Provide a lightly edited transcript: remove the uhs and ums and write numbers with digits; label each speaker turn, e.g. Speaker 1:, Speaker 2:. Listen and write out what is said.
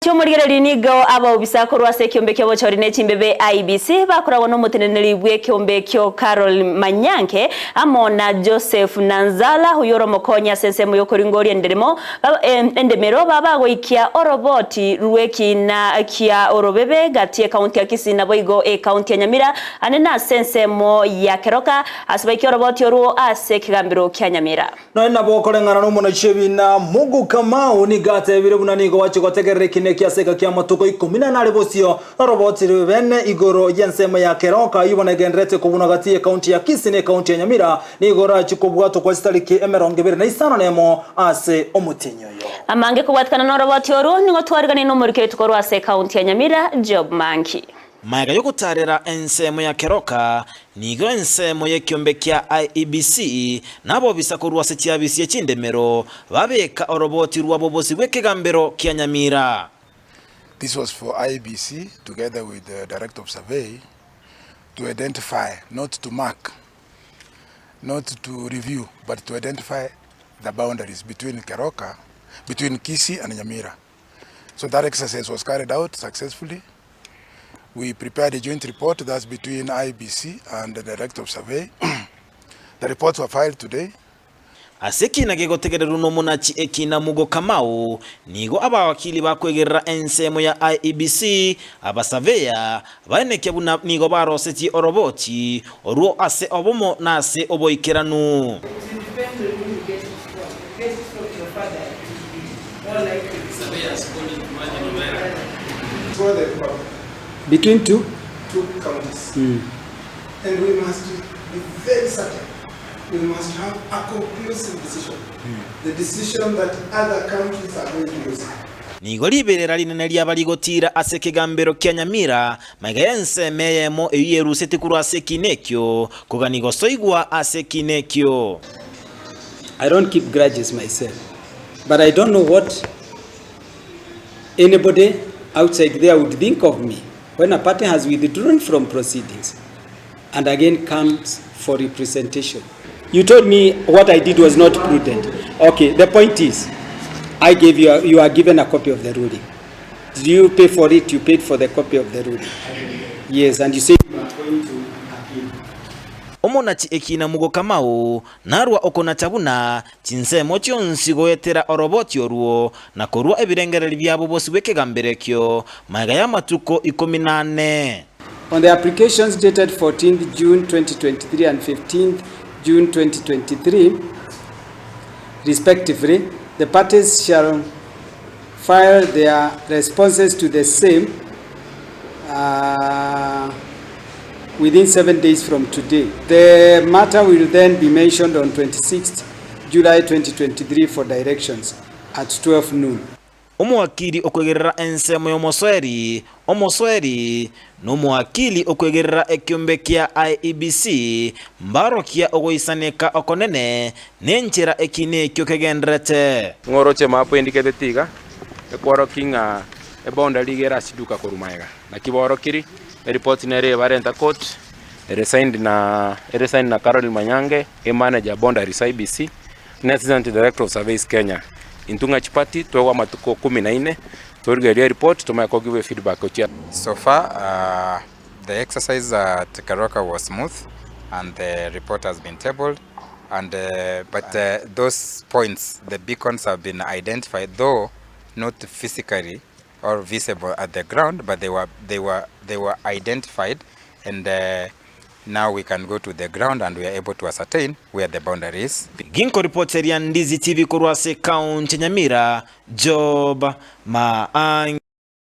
Speaker 1: Chomurigere nigo aba obisa korwase kiombe kyo bochori ne chimbebe IEBC bakorawo no muteneneri bwe kiombe kyo Carol Manyanke amona Joseph Nanzala huyoro mokonya sensemo yokoringori enderemo endemero baba goikia oroboti ruweki na kia orobebe gatie county ya Kisii na boigo county ya Nyamira anena sensemo ya Keroka asibaiki oroboti oruo ase kigambiro kya Nyamira
Speaker 2: no na bokorengana no mona chebina mugu kama unigate bire bunanigo wacho gotegerere kine kiaseka kia matuko 18 bosio roboti bene igoro yensemo ya Keroka ibona gendrete kubuna gatie county ya Kisii ne county ya Nyamira ni igora chikobwato kwa sitariki emerongebere na isano nemo ase omutinyo yo
Speaker 1: amange kubwatkana no roboti oru ningo twarigane no murike tukoro ase county ya Nyamira job manki
Speaker 3: Maiga yokutarera ensemo ya Keroka nigo ensemo ye kiombe kya IEBC nabo bisakurwa se cyabisi y'indemero babeka oroboti rwabobosi wekegambero kya Nyamira.
Speaker 4: This was for IEBC together with the Director of Survey to identify, not to mark, not to review, but to identify the boundaries between Keroka, between Kisii and Nyamira. So that exercise was carried out successfully. We prepared a joint report that's between IEBC and the Director of Survey. The reports were filed today.
Speaker 3: Aseki na gegotegerera no munachi ekina mugo kamao nigo abawakili bakwegerera ensemo ya IEBC abasaveya baneke buna nigo baroseti oroboti oruo ase obomo na ase oboikeranu
Speaker 5: between two
Speaker 6: counties. And we must be very certain. We must have a conclusive decision. The decision that other countries are going to use.
Speaker 3: Nigo liberera linene lyabaligotira asekegambero kya Nyamira maiga yensemeyemo eyerusete kurwa asekinekyo kuganigo soigwa asekinekyo.
Speaker 5: I don't keep grudges myself, but I don't know what anybody outside there would think of me when a party has withdrawn from proceedings and again comes for representation. You told me what I did was not prudent. Okay, the point is, I gave you are given a copy of the ruling. Did you pay for it? You paid for the copy of the ruling. Yes, and you said you are going to appeal.
Speaker 3: Omonachi ekina mugo kamao narwa okona chabuna chinsemo chonsi goetera oroboti oruo na korwa ebirengereri byabo bosi wekegamberekyo maiga ya matuko 18.
Speaker 5: On the applications dated 14th June 2023 and 15th June 2023 respectively, the parties shall file their responses to the same within 7 days from today. The matter will then be mentioned on 26th July 2023 for directions at 12 noon.
Speaker 3: Omuwakili okwegerera ensemo omosweri n'omuwakili okwegerera ekiombe kya IEBC mbarokia ogoisaneka okonene nenchera ekinekyo kegendrete
Speaker 7: ngoroche mapo indikete tiga ekwaro kinga ebonda ligera asiduka korumaega na kiborokiri report nere barenta court resigned na Carol Manyange manager bonda IEBC Assistant Director of Surveys Kenya intunga chipati tuwa matuko 14 tuligeria report tumeko give feedback.
Speaker 8: So far the exercise at Keroka was smooth and the report has been tabled and but those points, the beacons have been identified, though not physically or visible at the ground, but they were identified, and now we can go to the ground and we are able to ascertain where the boundary is.
Speaker 3: Ginko reporter ya Ndizi TV kurwase county Nyamira job